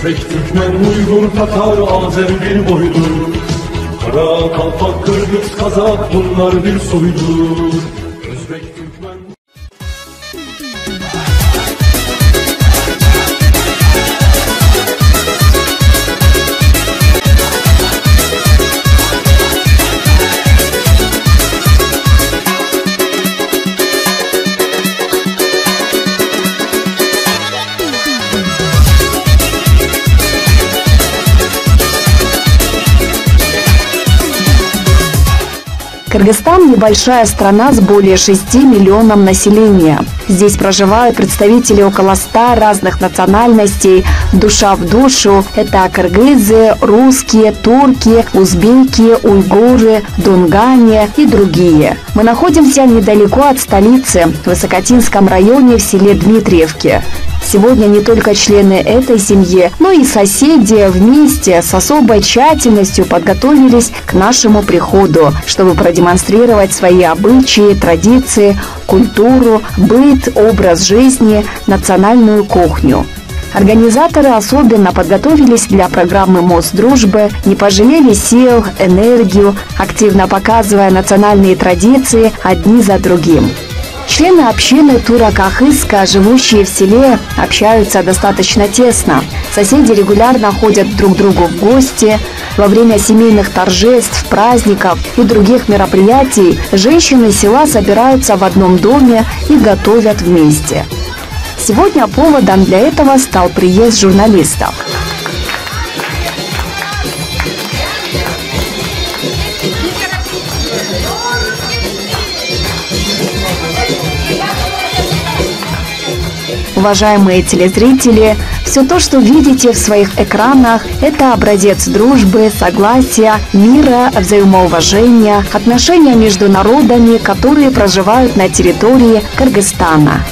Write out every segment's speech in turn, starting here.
Özbek, Türkmen, Uygur, Tatar, Azer bir boydur. Kara, Kalpak, Kırgız, Kazak bunlar bir soydur. Özbek, Türkmen... Кыргызстан – небольшая страна с более 6 миллионов населения. Здесь проживают представители около 100 разных национальностей. Душа в душу – это кыргызы, русские, турки, узбеки, уйгуры, дунгане и другие. Мы находимся недалеко от столицы, в Высокотинском районе в селе Дмитриевке. Сегодня не только члены этой семьи, но и соседи вместе с особой тщательностью подготовились к нашему приходу, чтобы продемонстрировать свои обычаи, традиции, культуру, быт, образ жизни, национальную кухню. Организаторы особенно подготовились для программы «Мост дружбы», не пожалели сил, энергию, активно показывая национальные традиции одни за другим. Члены общины Тура-Кахыска, живущие в селе, общаются достаточно тесно. Соседи регулярно ходят друг к другу в гости. Во время семейных торжеств, праздников и других мероприятий женщины села собираются в одном доме и готовят вместе. Сегодня поводом для этого стал приезд журналистов. Уважаемые телезрители, все то, что видите в своих экранах, это образец дружбы, согласия, мира, взаимоуважения, отношения между народами, которые проживают на территории Кыргызстана.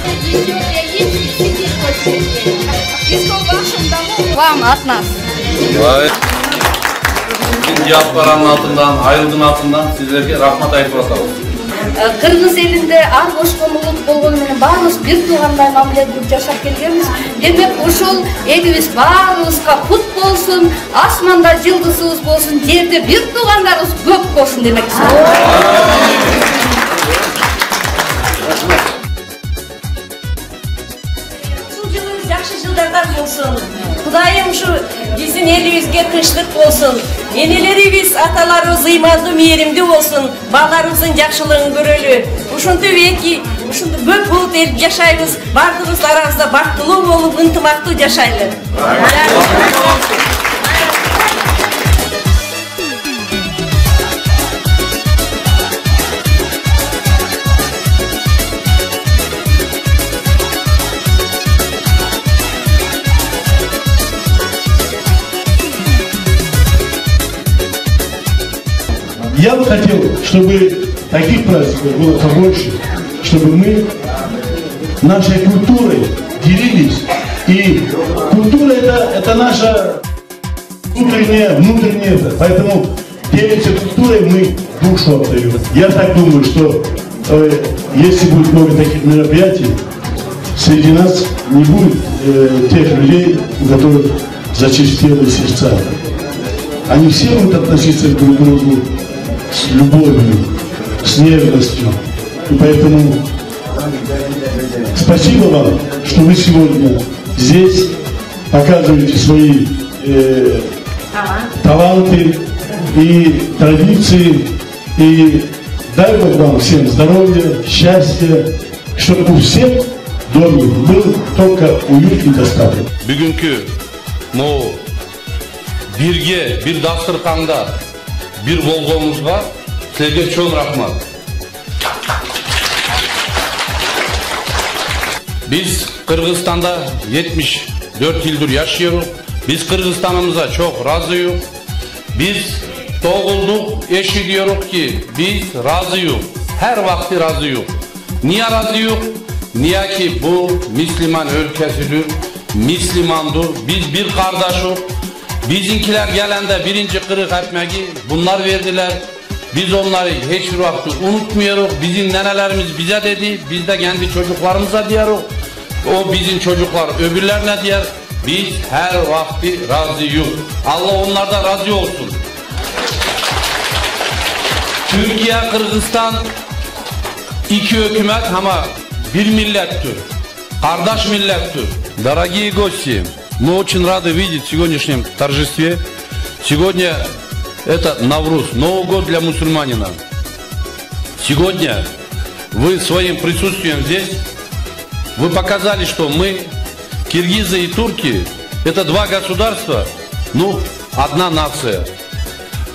Вам от нас. Кыргыз элинде ар бошкон улут болгону менен баарыбыз бир туугандай мамиле кылып жашап келгенбиз. Демек ушул элибиз баарыбызга кут болсун, асманда жылдызыбыз болсун, жерде бир туугандарыбыз көп болсун демекчи. Ушул жылыбыз жакшы жылдардан болсун. Кудайым ушу биздин элибизге тынчтык болсун. Энелерибиз, аталарыбыз ыймандуу, мээримдүү болсун. Балдарыбыздын жакшылыгын көрөлү. Ушинтип ушинтип көп болуп элип жашайбыз. Бардыгыбыз арабызда бактылуу болуп, ынтымактуу жашайлы. Я бы хотел, чтобы таких праздников было побольше, чтобы мы нашей культурой делились. И культура это наша внутренняя. Поэтому делимся культурой, мы душу отдаем. Я так думаю, что если будет много таких мероприятий, среди нас не будет тех людей, у которых зачастили сердца. Они все будут относиться друг к другу с любовью, с нежностью. И поэтому спасибо вам, что вы сегодня здесь показываете свои таланты и традиции. И дай Бог вам всем здоровья, счастья, чтобы у всех в доме был только уют и достаток. Бүгүнкү бирге, бир дастырканда бир болгонубузга силерге чоң рахмат. Биз Кыргызстанда 74 жылдыр жашайбыз. Биз Кыргызстаныбызга чоң разыйбыз. Биз тогулдук эшидиyoruz ki biz razıyız. Her vakti razıyız. Niye razıyız? Niye ki bu Müslüman ülkesidir. Müslümandır. Biz bir kardeşiz. Bizinkiler gelende birinci kırık ekmeği bunlar verdiler. Biz onları hiçbir vakti unutmuyoruz. Bizim nenelerimiz bize dedi. Biz de kendi çocuklarımıza diyoruz. O bizim çocuklar öbürlerine diyor. Biz her vakti razıyız. Allah onlardan razı olsun. Türkiye, Kırgızstan iki hükümet ama bir millettir. Kardeş millettir. Дорогие гости, мы очень рады видеть в сегодняшнем торжестве. Сегодня это Навруз, Новый год для мусульманина. Сегодня вы своим присутствием здесь, вы показали, что мы, киргизы и турки, это два государства, ну, одна нация.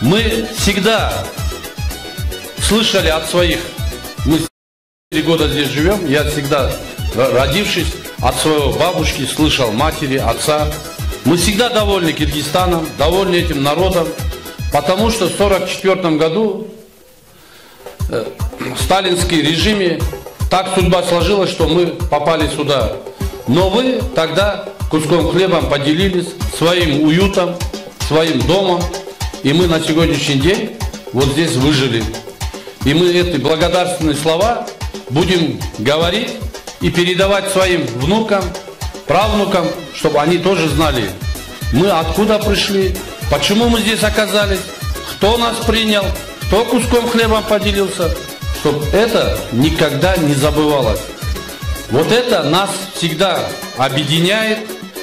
Мы всегда слышали от своих, мы 4 года здесь живем, я всегда, родившись, от своего бабушки слышал, матери, отца. Мы всегда довольны Киргизстаном, довольны этим народом, потому что в 1944 году в сталинском режиме так судьба сложилась, что мы попали сюда. Но вы тогда куском хлебом поделились, своим уютом, своим домом, и мы на сегодняшний день вот здесь выжили. И мы эти благодарственные слова будем говорить и передавать своим внукам, правнукам, чтобы они тоже знали, мы откуда пришли, почему мы здесь оказались, кто нас принял, кто куском хлеба поделился, чтобы это никогда не забывалось. Вот это нас всегда объединяет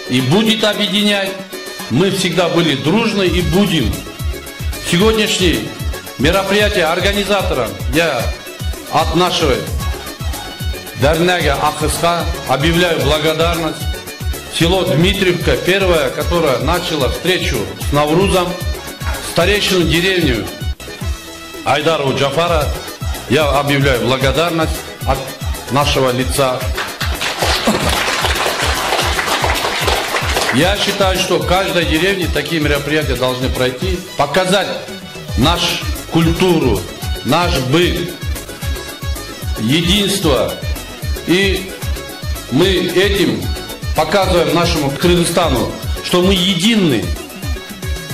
и будет объединять. Мы всегда были дружны и будем. Сегодняшнее мероприятие организаторам я от нашего Дарняга Ахыска объявляю благодарность. Село Дмитриевка, первое, которое начало встречу с Наврузом, старейшину деревню Айдару Джафара, я объявляю благодарность от нашего лица. Я считаю, что в каждой деревне такие мероприятия должны пройти, показать нашу культуру, наш быт, единство. И мы этим показываем нашему Кыргызстану, что мы едины.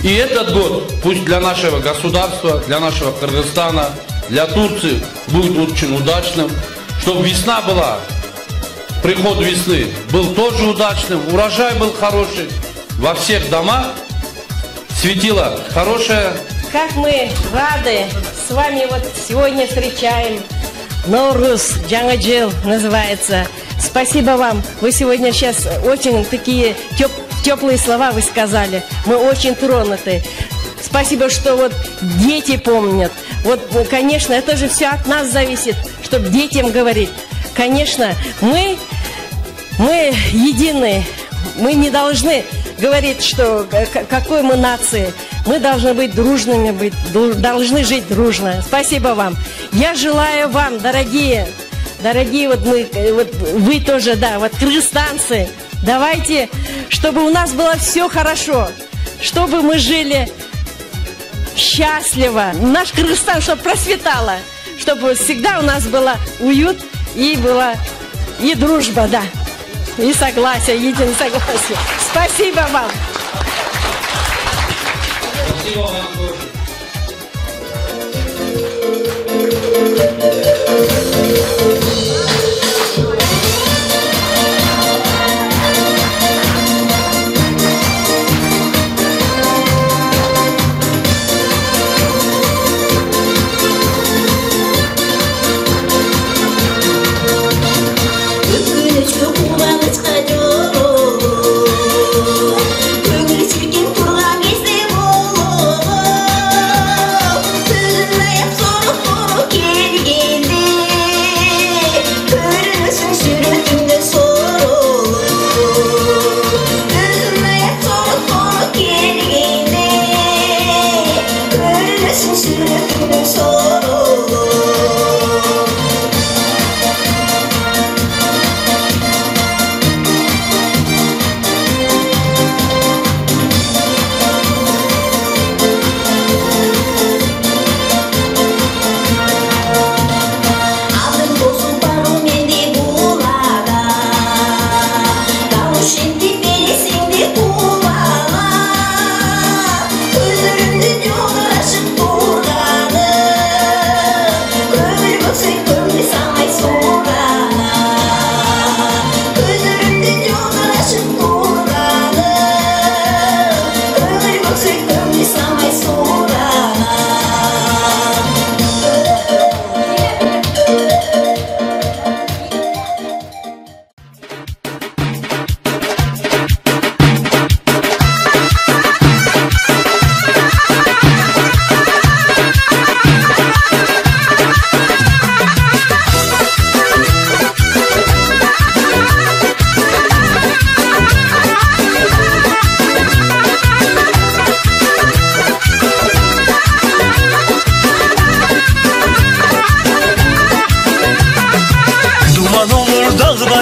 И этот год, пусть для нашего государства, для нашего Кыргызстана, для Турции будет очень удачным, чтобы весна была, приход весны был тоже удачным, урожай был хороший, во всех домах светило хорошее. Как мы рады с вами вот сегодня встречаем. Навруз, Жаңа-жыл называется. Спасибо вам. Вы сегодня сейчас очень такие теплые слова вы сказали. Мы очень тронуты. Спасибо, что вот дети помнят. Вот, конечно, это же все от нас зависит, чтобы детям говорить. Конечно, мы едины. Мы не должны говорить, что какой мы нации. Мы должны быть дружными, должны жить дружно. Спасибо вам. Я желаю вам, дорогие вот вы тоже, да, вот кыргызстанцы, давайте, чтобы у нас было все хорошо, чтобы мы жили счастливо, наш Кыргызстан, чтобы процветало, чтобы всегда у нас был уют и была и дружба, да, и согласие, единое согласие. Спасибо вам. Спасибо вам тоже.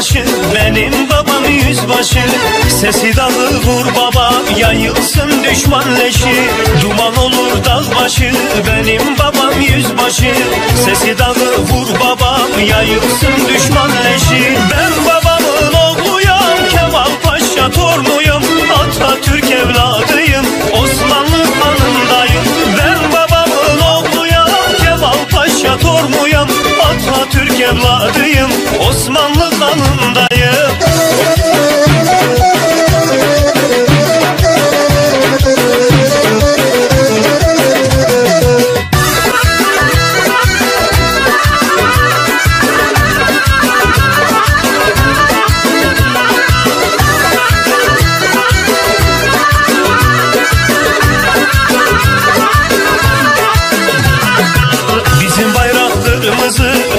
başı, benim babam yüzbaşı. Sesi dağı vur baba, yayılsın düşman leşi. Duman olur dağ başı, benim babam yüzbaşı. Sesi dağı vur baba, yayılsın düşman leşi. Ben babamın oğluyum, Kemal Paşa torunuyum. Atatürk evladıyım, Osmanlı kanındayım. Ben babamın oğluyum, Kemal Paşa torunuyum. Atatürk evladıyım, Osmanlı kanındayım.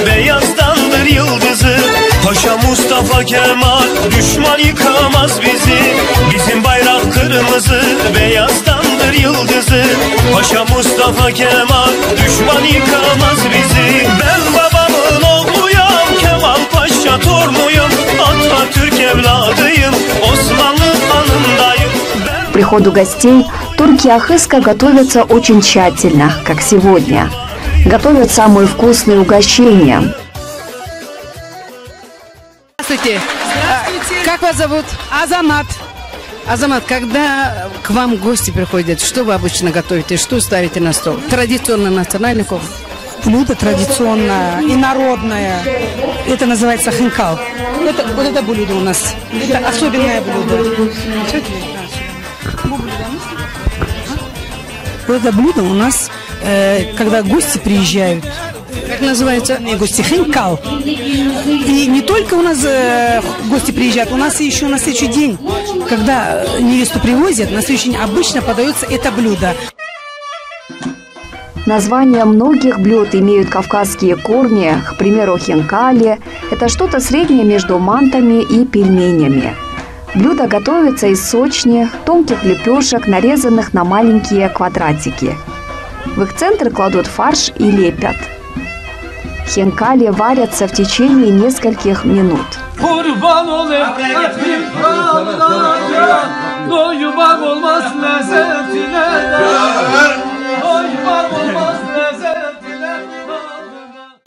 Beyazdandır yıldızı, Paşa Mustafa Kemal, düşman yıkamaz bizi. Bizim bayrak kırmızı, beyazdandır yıldızı, Paşa Mustafa Kemal, düşman yıkamaz bizi. Ben babamın oğluyum, Kemal Paşa torunuyum. Atatürk evladıyım, Osmanlı kanındayım. К приходу гостей турки Ахыска готовятся очень тщательно, как сегодня. Готовят самые вкусные угощения. Здравствуйте. Здравствуйте. Как вас зовут? Азамат. Азамат, когда к вам гости приходят, что вы обычно готовите, что ставите на стол? Традиционно национальный кухня. Блюдо традиционное и народное. Это называется хинкал. Вот это блюдо у нас. Это особенное блюдо. Вот это блюдо у нас, когда гости приезжают. Как называется? Гости хинкал. И не только у нас гости приезжают, у нас еще на следующий день, когда невесту привозят, на следующий день обычно подается это блюдо. Названия многих блюд имеют кавказские корни. К примеру, хинкали – это что-то среднее между мантами и пельменями. Блюдо готовится из сочни, тонких лепешек, нарезанных на маленькие квадратики. В их центр кладут фарш и лепят. Хинкали варятся в течение нескольких минут.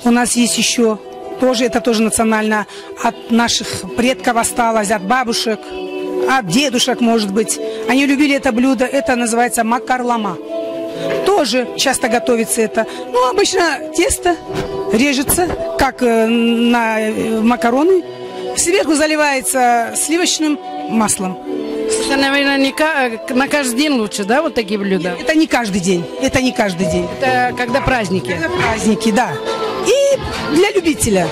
У нас есть еще, это тоже национально, от наших предков осталось, от бабушек, от дедушек, может быть. Они любили это блюдо, это называется макарлама. Тоже часто готовится это. Ну, обычно тесто режется, как на макароны, сверху заливается сливочным маслом. Это, наверное, на каждый день лучше, да, вот такие блюда? Это не каждый день, это не каждый день. Это когда праздники? Когда праздники, да. И для любителя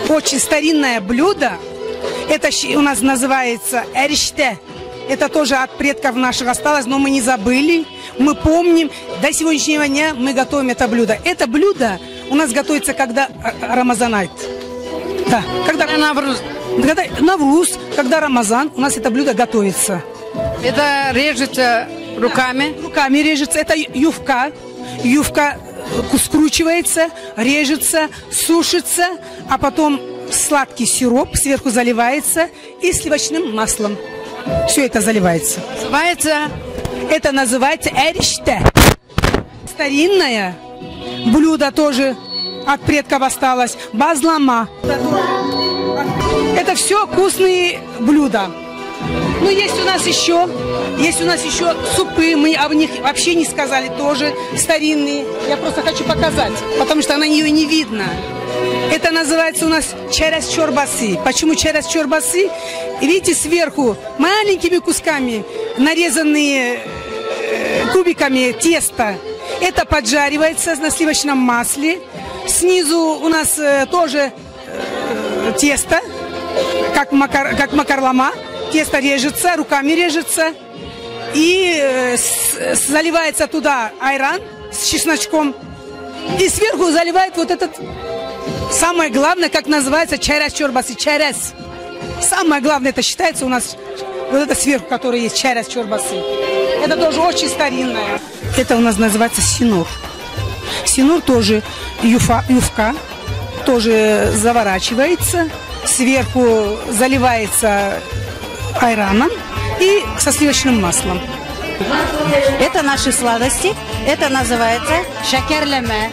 очень старинное блюдо, это у нас называется эриште. Это тоже от предков наших осталось, но мы не забыли, мы помним. До сегодняшнего дня мы готовим это блюдо. Это блюдо у нас готовится, когда рамазанайт. Да, когда Навруз. Когда Навруз, когда Рамазан, у нас это блюдо готовится. Это режется руками? Руками режется. Это юфка. Юфка скручивается, режется, сушится, а потом сладкий сироп сверху заливается и сливочным маслом. Все это заливается. Это называется эриште. Старинное блюдо тоже от предков осталось. Базлама. Это все вкусные блюда. Но есть у нас еще супы, мы об них вообще не сказали, тоже старинные. Я просто хочу показать, потому что на нее не видно. Это называется у нас через чорбасы. Почему через чорбасы? Видите, сверху маленькими кусками нарезанные кубиками теста. Это поджаривается на сливочном масле. Снизу у нас тоже тесто, как макарлама. Тесто режется, руками режется. И заливается туда айран с чесночком. И сверху заливает вот этот, самое главное, как называется, через чорбасы, через. Самое главное, это считается у нас, вот это сверху, который есть, через чорбасы. Это тоже очень старинное. Это у нас называется синур. Синур тоже юфка, тоже заворачивается. сверху заливается айраном и со сливочным маслом. Это наши сладости. Это называется шакерлеме.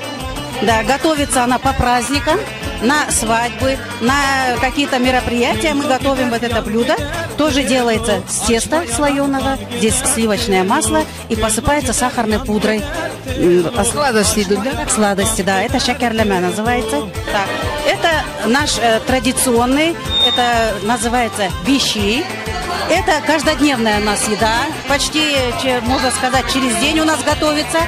Да, готовится она по праздникам, на свадьбы, на какие-то мероприятия мы готовим вот это блюдо. Тоже делается с теста слоеного, здесь сливочное масло и посыпается сахарной пудрой. Сладости идут, да? Сладости, да. Это шакерлеме называется. Так, это наш традиционный, это называется биши. Это каждодневная у нас еда, почти, можно сказать, через день у нас готовится.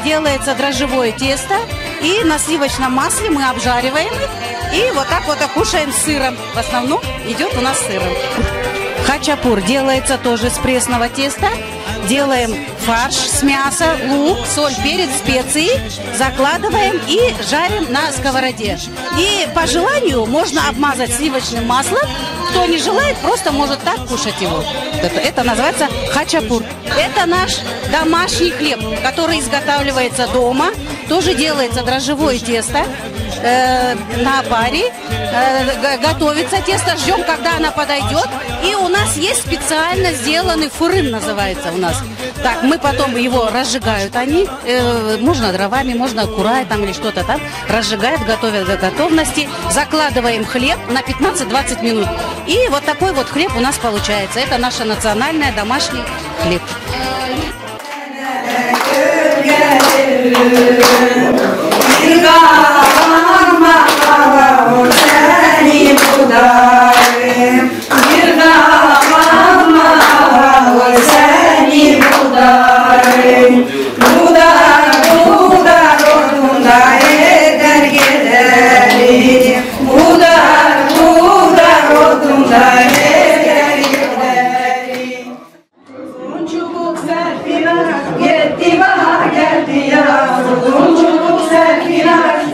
Делается дрожжевое тесто, и на сливочном масле мы обжариваем их, и вот так вот кушаем с сыром. В основном идет у нас с сыром. Хачапур делается тоже с пресного теста. Делаем фарш с мяса, лук, соль, перец, специи, закладываем и жарим на сковороде. И по желанию можно обмазать сливочным маслом. Кто не желает, просто может так кушать его. Это называется хачапур. Это наш домашний хлеб, который изготавливается дома. Тоже делается дрожжевое тесто на паре. Готовится тесто, ждем, когда она подойдет. И у нас есть специально сделанный фурын, называется у нас. Так, мы потом его разжигают они. Можно дровами, можно курай там или что-то там. Разжигают, готовят до готовности. Закладываем хлеб на 15-20 минут. И вот такой вот хлеб у нас получается. Это наша национальная домашний хлеб.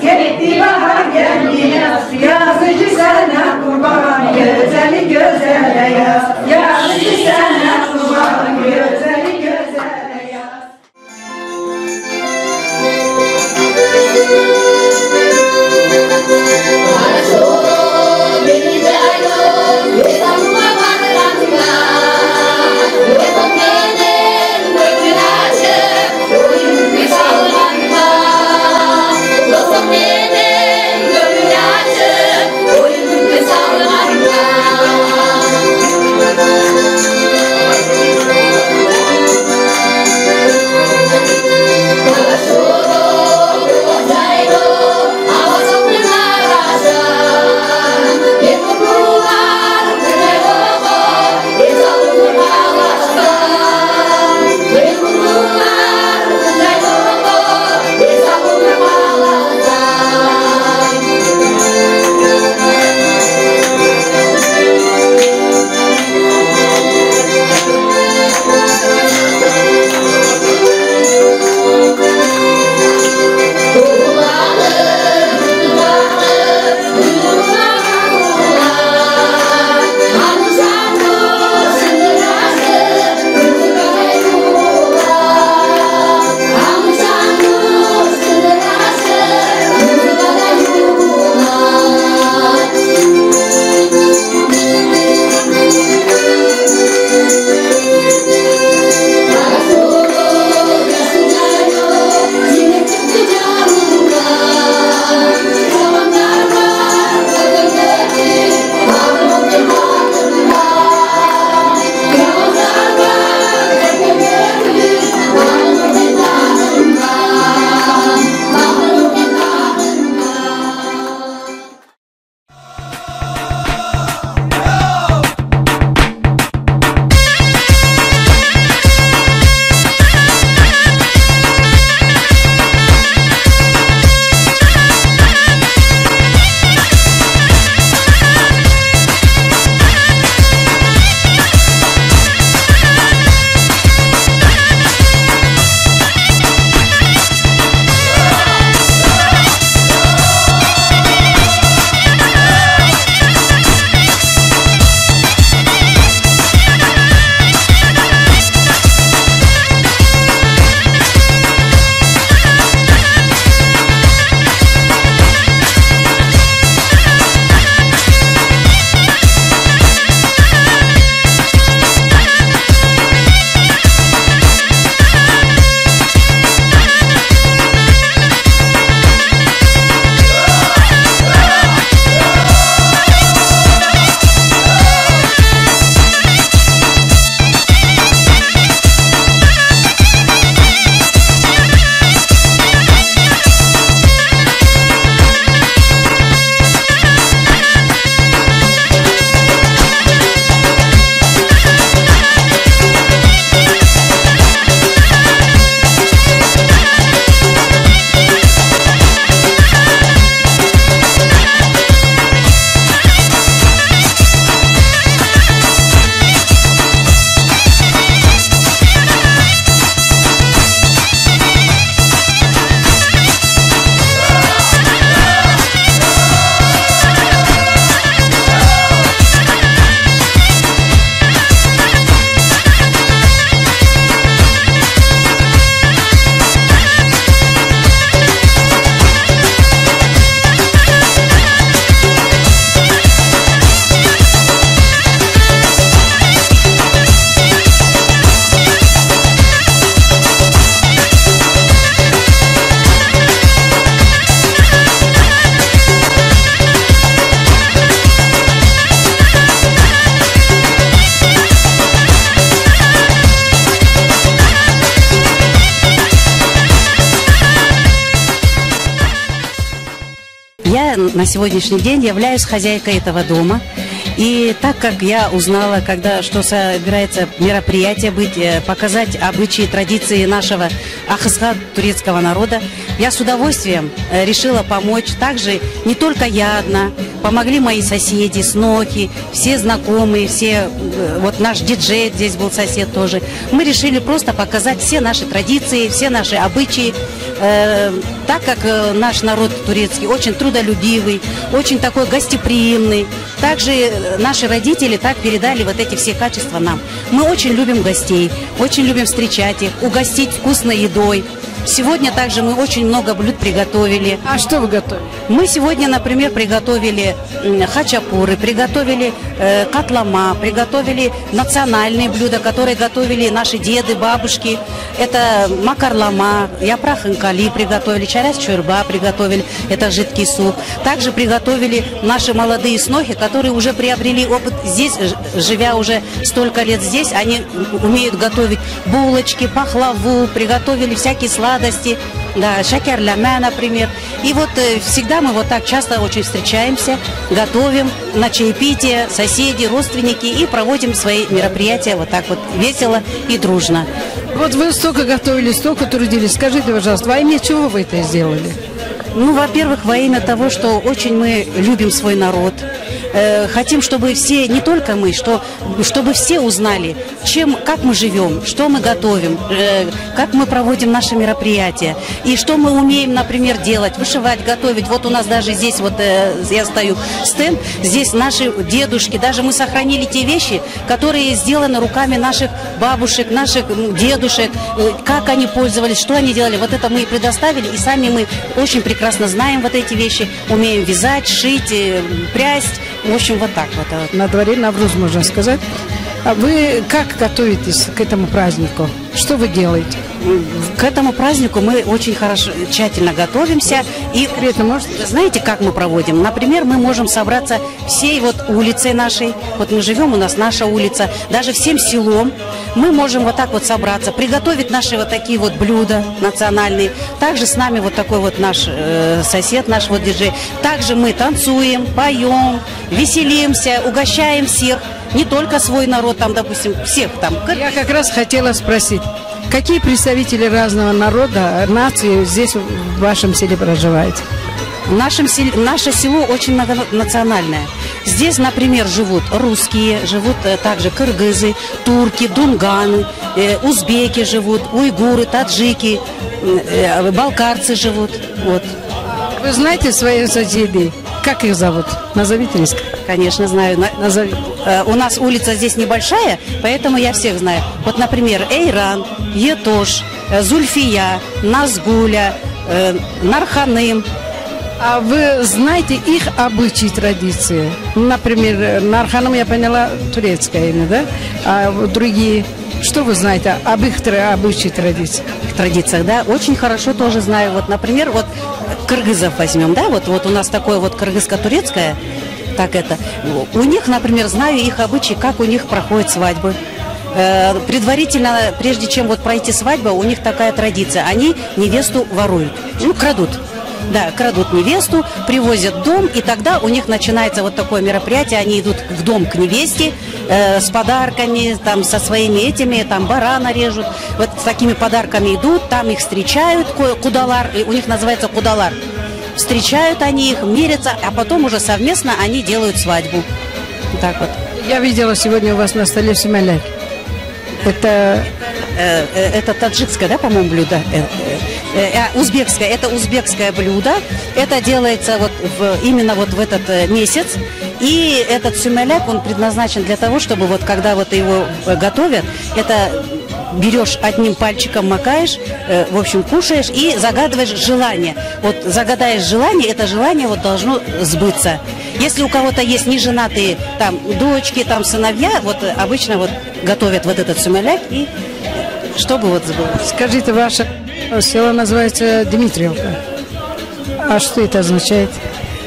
Get Я на сегодняшний день являюсь хозяйкой этого дома. И так как я узнала, что собирается мероприятие быть, показать обычаи, традиции нашего Ахыска турецкого народа, я с удовольствием решила помочь. Также не только я одна, помогли мои соседи, снохи, все знакомые, вот наш диджей здесь был сосед тоже. Мы решили просто показать все наши традиции, все наши обычаи, так как наш народ турецкий очень трудолюбивый, очень такой гостеприимный. Также наши родители так передали вот эти все качества нам. Мы очень любим гостей, очень любим встречать их, угостить вкусной едой. Сегодня также мы очень много блюд приготовили. А что вы готовили? Мы сегодня, например, приготовили хачапуры, приготовили котлама, приготовили национальные блюда, которые готовили наши деды, бабушки. Это макарлама, япрах инкали приготовили, чаряс чурба приготовили, это жидкий суп. Также приготовили наши молодые снохи, которые уже приобрели опыт здесь, живя уже столько лет здесь. Они умеют готовить булочки, пахлаву, приготовили всякие сладости, да, шакерляме, например. И вот всегда мы вот так часто очень встречаемся, готовим на чаепитие, соседи, родственники, и проводим свои мероприятия вот так вот весело и дружно. Вот вы столько готовили, столько трудились. Скажите, пожалуйста, во имя чего вы это сделали? Ну, во-первых, во имя того, что очень мы любим свой народ. Хотим, чтобы все, не только мы, чтобы все узнали, как мы живем, что мы готовим, как мы проводим наши мероприятия, и что мы умеем, например, делать, вышивать, готовить. Вот у нас даже здесь, вот я стою, стенд, здесь наши дедушки, даже мы сохранили те вещи, которые сделаны руками наших бабушек, наших дедушек, как они пользовались, что они делали. Вот это мы и предоставили, и сами мы очень прекрасно знаем вот эти вещи, умеем вязать, шить, прясть. В общем, вот так вот. На дворе Навруз, можно сказать. А вы как готовитесь к этому празднику? Что вы делаете? К этому празднику мы очень хорошо, тщательно готовимся. И знаете, как мы проводим? Например, мы можем собраться всей вот улицей нашей. Вот мы живем, у нас наша улица. Даже всем селом мы можем вот так вот собраться, приготовить наши вот такие вот блюда национальные. Также с нами вот такой вот наш сосед, наш вот диджей. Также мы танцуем, поем, веселимся, угощаем всех. Не только свой народ, там, допустим, всех там. Я как раз хотела спросить, какие представители разного народа, нации здесь в вашем селе проживают? Наше село очень многонациональное. Здесь, например, живут русские, живут также кыргызы, турки, дунганы, узбеки живут, уйгуры, таджики, балкарцы живут. Вот. Вы знаете своих соседей? Как их зовут? Назовите несколько. Конечно, знаю. У нас улица здесь небольшая, поэтому я всех знаю. Вот, например, Эйран, Етош, Зульфия, Назгуля, Нарханым. А вы знаете их обычаи, традиции? Например, Нарханым, я поняла, турецкое имя, да? А другие... Что вы знаете об их обычаях, традициях? Традициях, да, очень хорошо тоже знаю. Вот, например, вот кыргызов возьмем, да, вот у нас такое вот кыргызско-турецкое, так это. У них, например, знаю их обычаи, как у них проходят свадьбы. Предварительно, прежде чем вот пройти свадьбу, у них такая традиция. Они невесту воруют, крадут. Да, крадут невесту, привозят в дом, и тогда у них начинается вот такое мероприятие. Они идут в дом к невесте с подарками, там, со своими этими, там, барана режут. Вот с такими подарками идут, там их встречают, кудалар, у них называется кудалар. Встречают они их, мирятся, а потом уже совместно они делают свадьбу. Так вот. Я видела сегодня у вас на столе сималяк. Это таджикское, да, по-моему, блюдо? Узбекское. Это узбекское блюдо. Это делается вот именно вот в этот месяц. И этот сюмеляк, он предназначен для того, чтобы вот когда вот его готовят, это берешь одним пальчиком, макаешь, в общем, кушаешь и загадываешь желание. Вот загадаешь желание, это желание вот должно сбыться. Если у кого-то есть неженатые там дочки, там сыновья, вот обычно вот готовят вот этот сюмеляк, и чтобы вот сбылось. Скажите, ваше село называется Дмитриевка. А что это означает?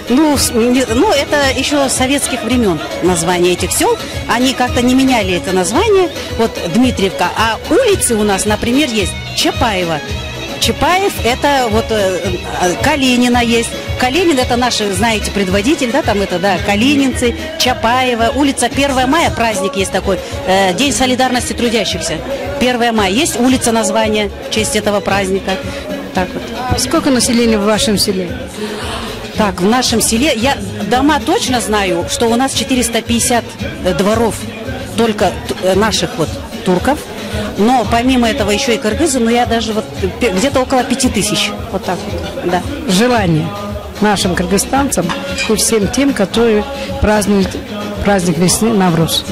Ну, это еще с советских времен название этих сел. Они как-то не меняли это название. Вот Дмитриевка. А улицы у нас, например, есть Чапаева. Чапаев, это вот Калинина есть. Калинин, это наш, знаете, предводитель, да, там это, да, калининцы, Чапаева, улица 1 мая, праздник есть такой, День солидарности трудящихся. 1 мая, есть улица, название в честь этого праздника. Так вот. Сколько населения в вашем селе? Так, в нашем селе, я дома точно знаю, что у нас 450 дворов только наших вот турков, но помимо этого еще и кыргызы, но я даже вот где-то около 5000, вот так вот, да. Желание нашим кыргызстанцам и всем тем, которые празднуют праздник весны Навруз.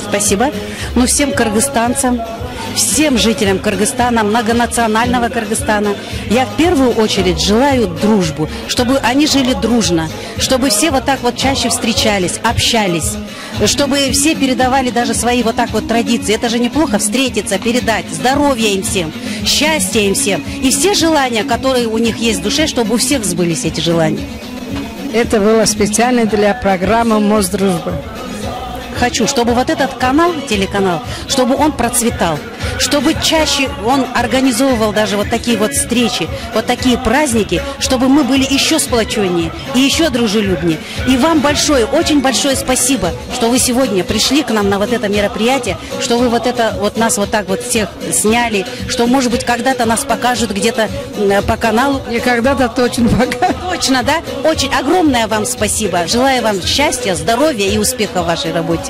Спасибо. Ну, всем кыргызстанцам, всем жителям Кыргызстана, многонационального Кыргызстана, я в первую очередь желаю дружбу, чтобы они жили дружно, чтобы все вот так вот чаще встречались, общались, чтобы все передавали даже свои вот так вот традиции. Это же неплохо встретиться, передать здоровья им всем, счастья им всем. И все желания, которые у них есть в душе, чтобы у всех сбылись эти желания. Это было специально для программы «Мост дружбы». Хочу, чтобы вот этот канал, телеканал, чтобы он процветал, чтобы чаще он организовывал даже вот такие вот встречи, вот такие праздники, чтобы мы были еще сплоченнее и еще дружелюбнее. И вам большое, очень большое спасибо, что вы сегодня пришли к нам на вот это мероприятие, что вы вот это вот нас вот так вот всех сняли, что, может быть, когда-то нас покажут где-то по каналу. И когда-то точно покажут. Точно, да? Очень огромное вам спасибо. Желаю вам счастья, здоровья и успеха в вашей работе.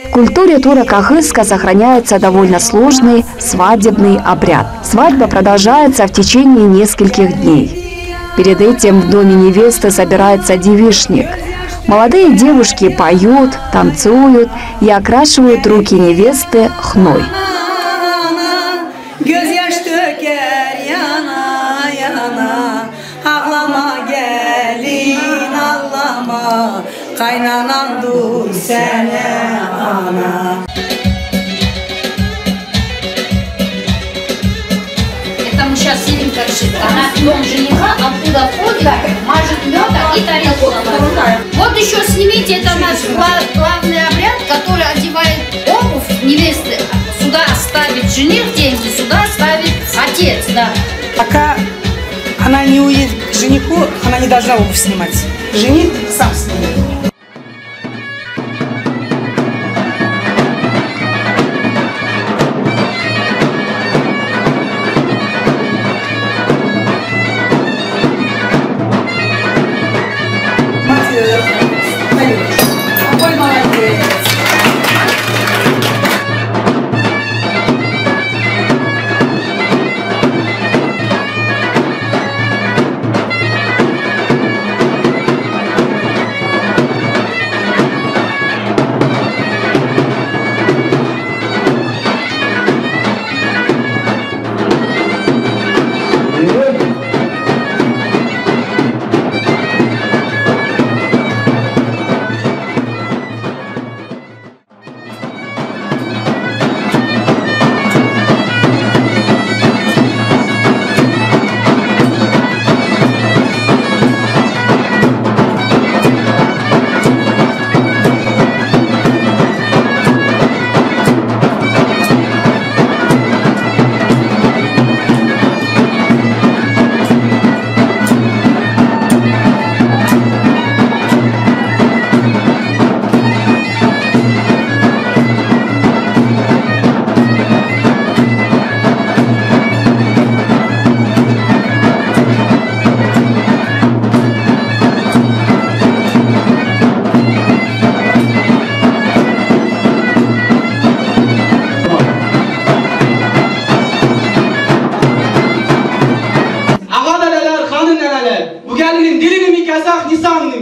В культуре туро-кагызска сохраняется довольно сложный свадебный обряд. Свадьба продолжается в течение нескольких дней. Перед этим в доме невесты собирается девичник. Молодые девушки поют, танцуют и окрашивают руки невесты хной. Это мы сейчас сидим как шибко. Она дом жениха, оттуда входит, мажет медом и тарелку. Вот еще снимите, это наш главный обряд, который одевает обувь невесты. Сюда ставит жених деньги, сюда ставит отец, да. Пока она не уедет к жениху, она не должна обувь снимать. Жених сам снимет. Ой, молодец. Bu gelinin dilini mi yasak, nisanını mı?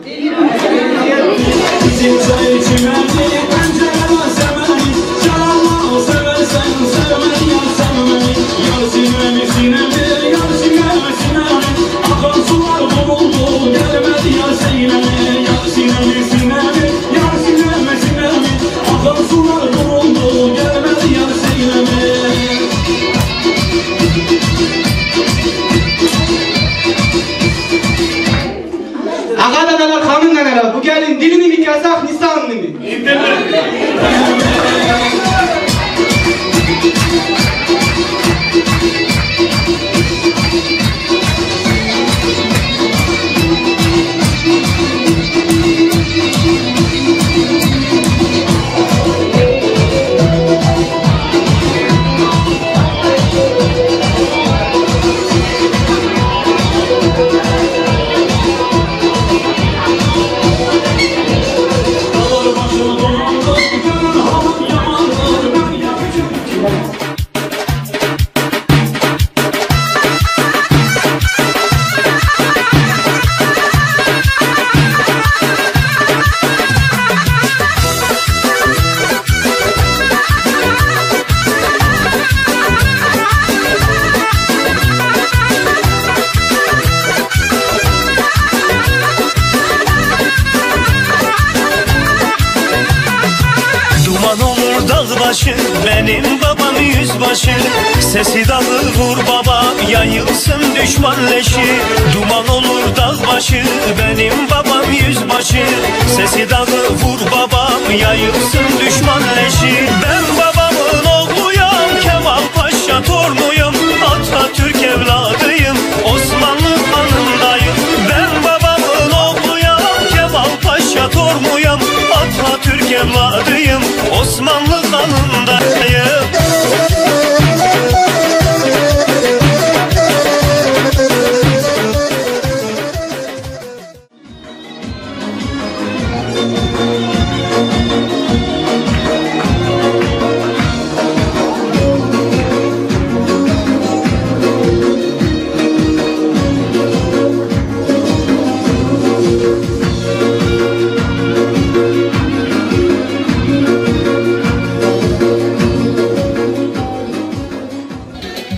Dilini mi? Ağa dadalar, hanım neneler, bu gelin dilini mi Kazak, Nisanlı mı? Benim babam yüzbaşı, sesi dağı vur baba, yayılsın düşman leşi. Duman olur dağ başı, benim babam yüzbaşı, sesi dağı vur baba, yayılsın düşman leşi. Ben babamın oğluyum, Kemal Paşa torunuyum, Atatürk evladıyım, Osmanlı kanındayım. Ben babamın oğluyum, Kemal Paşa torunuyum, Atatürk evladıyım, Osmanlı kanındayım.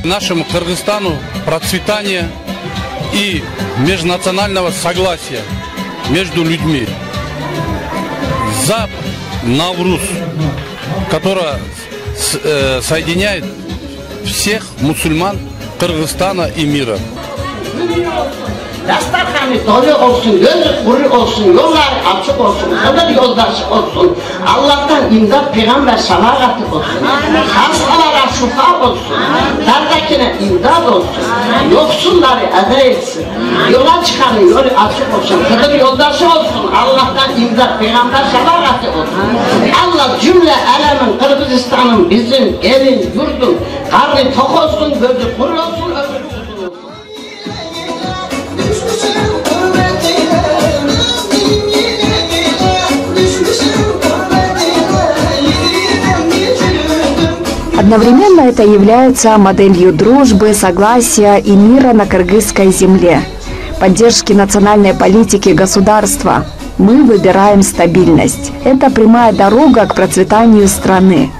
Нашему Кыргызстану процветания и межнационального согласия между людьми. За Навруз, которая соединяет всех мусульман Кыргызстана и мира. Dastarhanı dolu olsun, gözü kuru olsun, yollar açık olsun, kadar yoldaşı olsun. Allah'tan imdat, peygamber salavatı olsun. Hastalara şifa olsun. Dardakine imdat olsun. Yoksulları eda etsin. Yola çıkanı yolu açık olsun. Kadar yoldaşı olsun. Allah'tan imdat, peygamber salavatı olsun. Allah cümle alemin, Kırgızistan'ın, bizim evin, yurdun, karnı tok olsun, gözü kuru olsun, ömrü uzun olsun. Одновременно это является моделью дружбы, согласия и мира на кыргызской земле, поддержки национальной политики государства. Мы выбираем стабильность. Это прямая дорога к процветанию страны.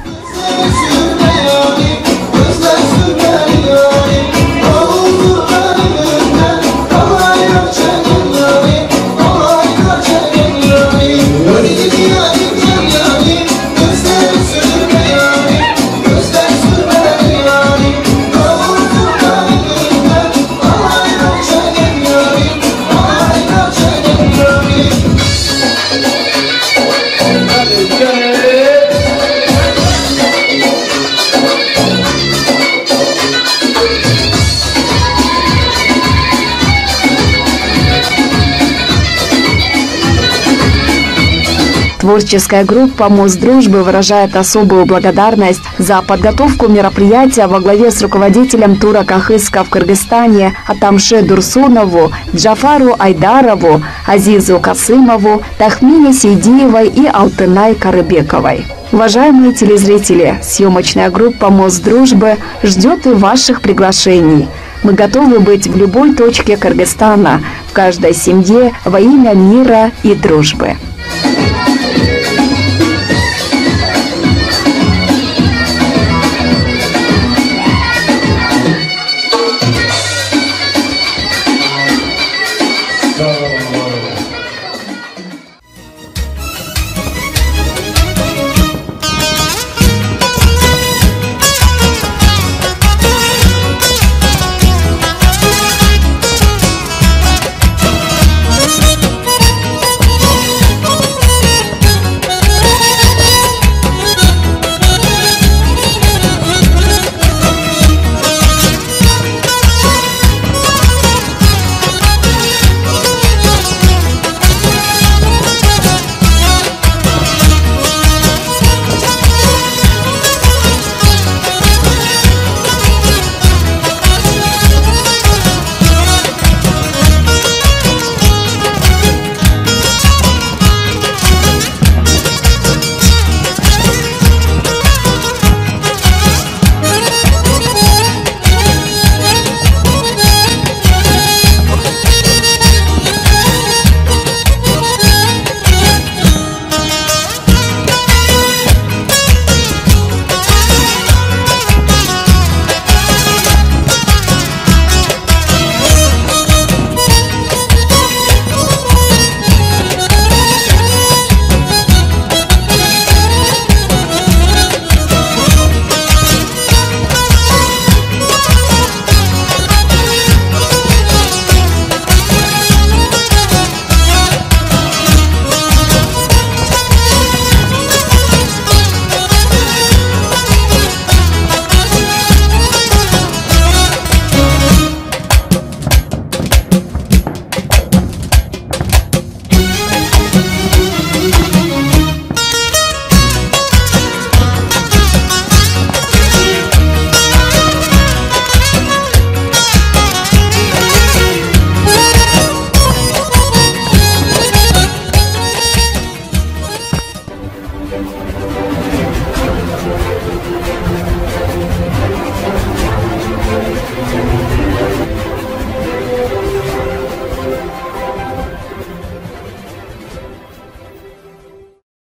Творческая группа «Мост дружбы» выражает особую благодарность за подготовку мероприятия во главе с руководителем тура Кахыска в Кыргызстане Атамше Дурсунову, Джафару Айдарову, Азизу Касымову, Тахмине Сейдиевой и Алтынай Карыбековой. Уважаемые телезрители, съемочная группа «Мост дружбы» ждет и ваших приглашений. Мы готовы быть в любой точке Кыргызстана, в каждой семье во имя мира и дружбы.